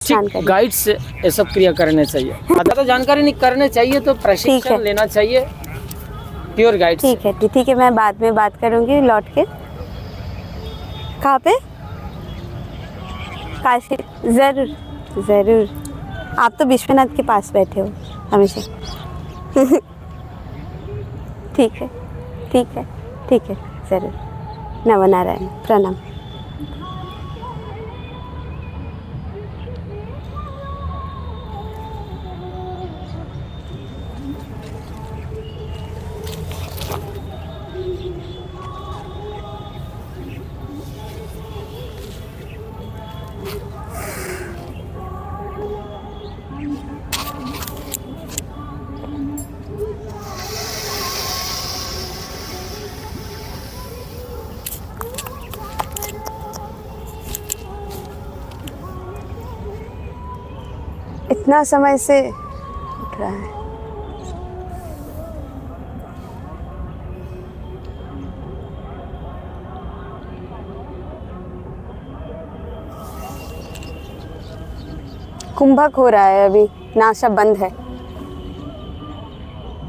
जानकारी। गाइड से ये सब क्रिया करने चाहिए। ज़्यादा जानकारी नहीं करने चाहिए तो प्रशिक्षण लेना चाहिए प्योर गाइड से। ठीक है, मैं बाद में बात करूँगी लौट के। कहाँ पे? काशी? ज़रूर। आप तो विश्वनाथ के पास बैठे हो हमेशा। ठीक है, ज़रूर। नवनारायण, प्रणाम। इतना समय से उठ रहा है। कुंभक हो रहा है, अभी नासा बंद है,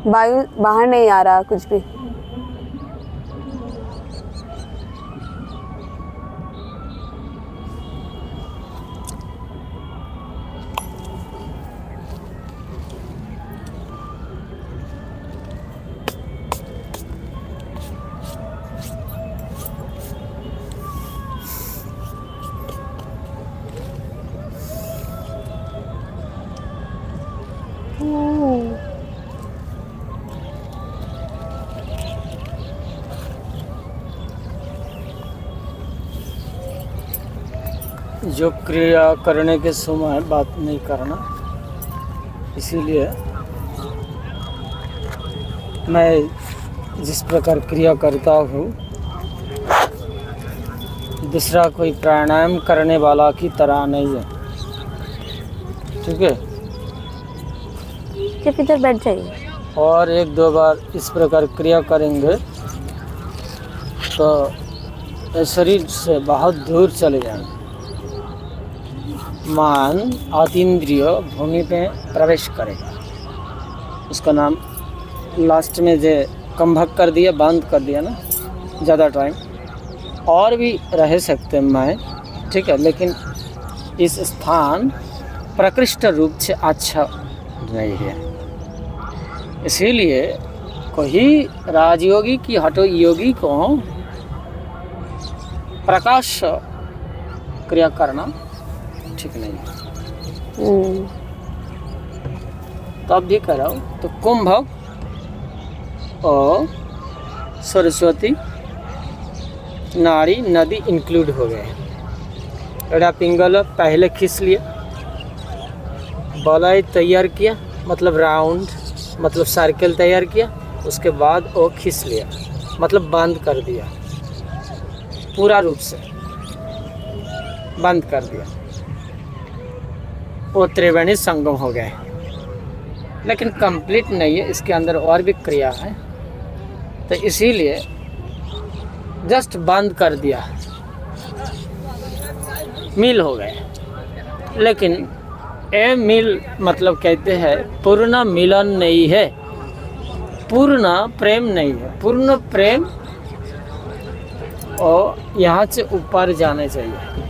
वायु बाहर नहीं आ रहा कुछ भी। जो क्रिया करने के समय बात नहीं करना, इसीलिए मैं जिस प्रकार क्रिया करता हूँ दूसरा कोई प्राणायाम करने वाला की तरह नहीं है। ठीक है, सिर्फ इधर बैठ जाइए। और एक दो बार इस प्रकार क्रिया करेंगे तो शरीर से बहुत दूर चले जाएंगे। मन अतीन्द्रिय भूमि पे प्रवेश करेगा। उसका नाम लास्ट में जो कंभक कर दिया, बंद कर दिया ना, ज़्यादा टाइम और भी रह सकते मैं, ठीक है, लेकिन इस स्थान प्रकृष्ट रूप से अच्छा नहीं है। इसीलिए कोई राजयोगी की हठो योगी को प्रकाश क्रिया करना ठीक नहीं है। तब भी करो तो कुंभक और सरस्वती नारी नदी इंक्लूड हो गए। एड़ा पिंगल पहले खींच लिए, बलय तैयार किया, मतलब राउंड, मतलब सर्कल तैयार किया, उसके बाद वो खींच लिया, मतलब बंद कर दिया, पूरा रूप से बंद कर दिया, वो त्रिवेणी संगम हो गए। लेकिन कंप्लीट नहीं है, इसके अंदर और भी क्रिया है, तो इसीलिए जस्ट बंद कर दिया, मिल हो गए। लेकिन ए मिल मतलब कहते हैं पूर्ण मिलन नहीं है, पूर्ण प्रेम नहीं है। पूर्ण प्रेम और यहाँ से ऊपर जाने चाहिए।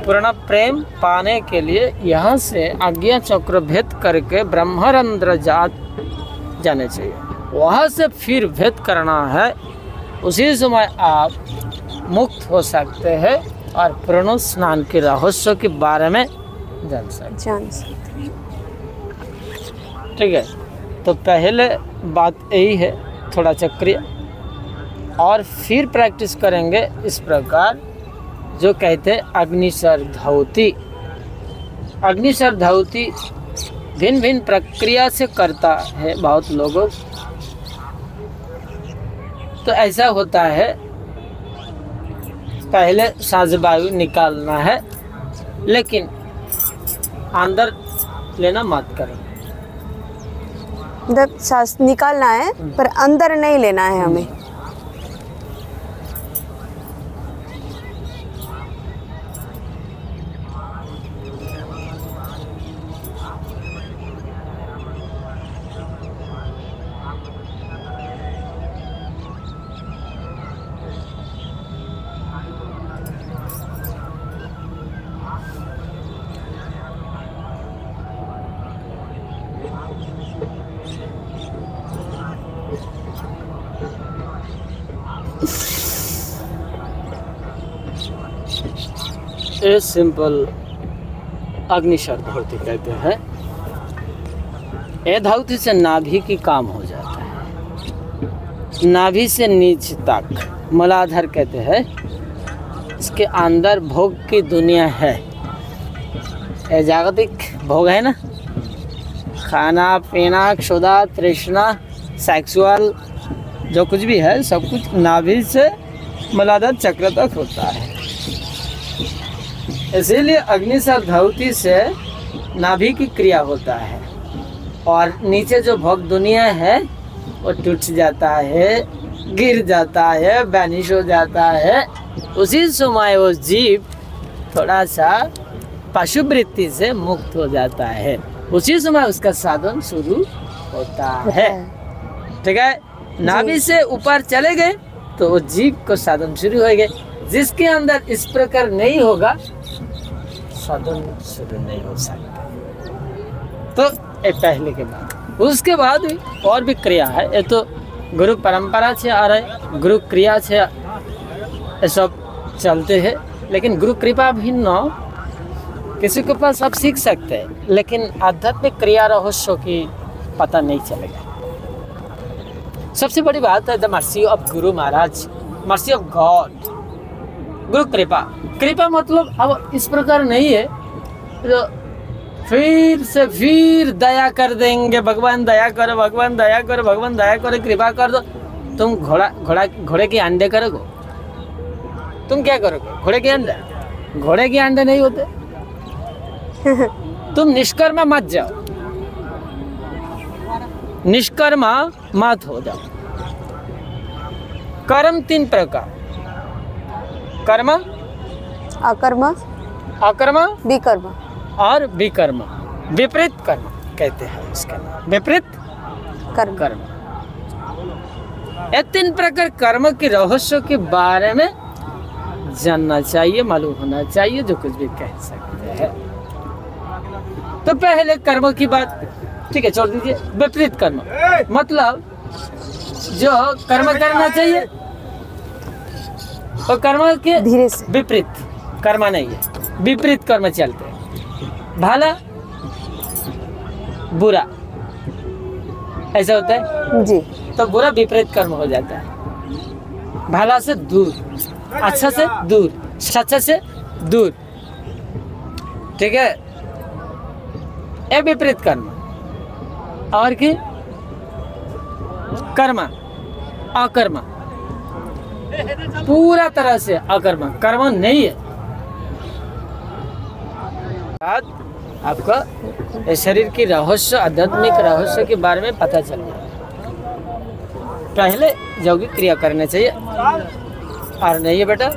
पूर्ण प्रेम पाने के लिए यहाँ से आज्ञा चक्र भेद करके ब्रह्मरंध्र जाने चाहिए। वहाँ से फिर भेद करना है, उसी समय आप मुक्त हो सकते हैं और पूर्ण स्नान के रहस्य के बारे में जान सकते। ठीक है, तो पहले बात यही है, थोड़ा चक्रिय, और फिर प्रैक्टिस करेंगे इस प्रकार जो कहते हैं अग्निशर धौती। अग्निशर धौती भिन्न भिन्न प्रक्रिया से करता है बहुत लोगों। तो ऐसा होता है, पहले सांस वायु निकालना है, लेकिन अंदर लेना मत करो। जब सांस निकालना है पर अंदर नहीं लेना है हमें। ये सिंपल अग्निशर धावती कहते हैं। ये धावती से नाभि की काम हो जाता है। नाभि से नीचे तक मूलाधार कहते हैं। इसके अंदर भोग की दुनिया है। ये जागतिक भोग है ना, खाना पीना, क्षुधा, तृष्णा, सेक्सुअल जो कुछ भी है सब कुछ नाभि से मूलाधार चक्र तक होता है। इसीलिए अग्निशर धावती से नाभि की क्रिया होता है और नीचे जो भोग दुनिया है वो टूट जाता है, गिर जाता है, बैनिश हो जाता है। उसी समय वो जीव थोड़ा सा पशुवृत्ति से मुक्त हो जाता है। उसी समय उसका साधन शुरू होता है। ठीक है, नाभि से ऊपर चले गए तो वो जीव को साधन शुरू हो गए। जिसके अंदर इस प्रकार नहीं होगा साधन शुरू नहीं हो सकता। तो ये पहले के बाद, उसके बाद भी और भी क्रिया है। ये तो गुरु परंपरा से आ रहे, गुरु क्रिया से ये सब चलते हैं। लेकिन गुरु कृपा भिन्न किसी के पास आप सीख सकते हैं, लेकिन आध्यात्मिक क्रिया रहस्य की पता नहीं चलेगा। सबसे बड़ी बात है the mercy of Guru Maharaj, mercy of God. गुरु कृपा, कृपा मतलब अब इस प्रकार नहीं है तो फिर से फिर दया कर देंगे, भगवान दया करो, भगवान दया करो, भगवान दया करो, कृपा कर दो। तुम घोड़े के अंडे करोगे? तुम क्या करोगे? घोड़े के अंडे? घोड़े के अंडे नहीं होते। तुम निष्कर्मा मत जाओ, निष्कर्मा मत हो जाओ। कर्म 3 प्रकार, कर्म, अकर्म, अकर्म विकर्म और विकर्म। विपरीत कर्म कहते हैं इसका नाम, विपरीत कर्म। ये 3 प्रकार कर्म के रहस्य के बारे में जानना चाहिए, मालूम होना चाहिए, जो कुछ भी कह सकते हैं। तो पहले कर्म की बात, ठीक है, छोड़ दीजिए। विपरीत कर्म मतलब जो कर्म करना चाहिए तो कर्म के धीरे से विपरीत कर्म नहीं है, विपरीत कर्म चलते हैं। भला बुरा ऐसा होता है जी, तो बुरा विपरीत कर्म हो जाता है। भला से दूर, अच्छा से दूर, सच्चा से दूर। ठीक है, ये विपरीत कर्म। और की कर्म, अकर्म, पूरा तरह से अकर्म, कर्म नहीं है। आपका शरीर की रहस्य, आध्यात्मिक रहस्य के बारे में पता चल गया। पहले यौगिक क्रिया करना चाहिए और नहीं है बेटा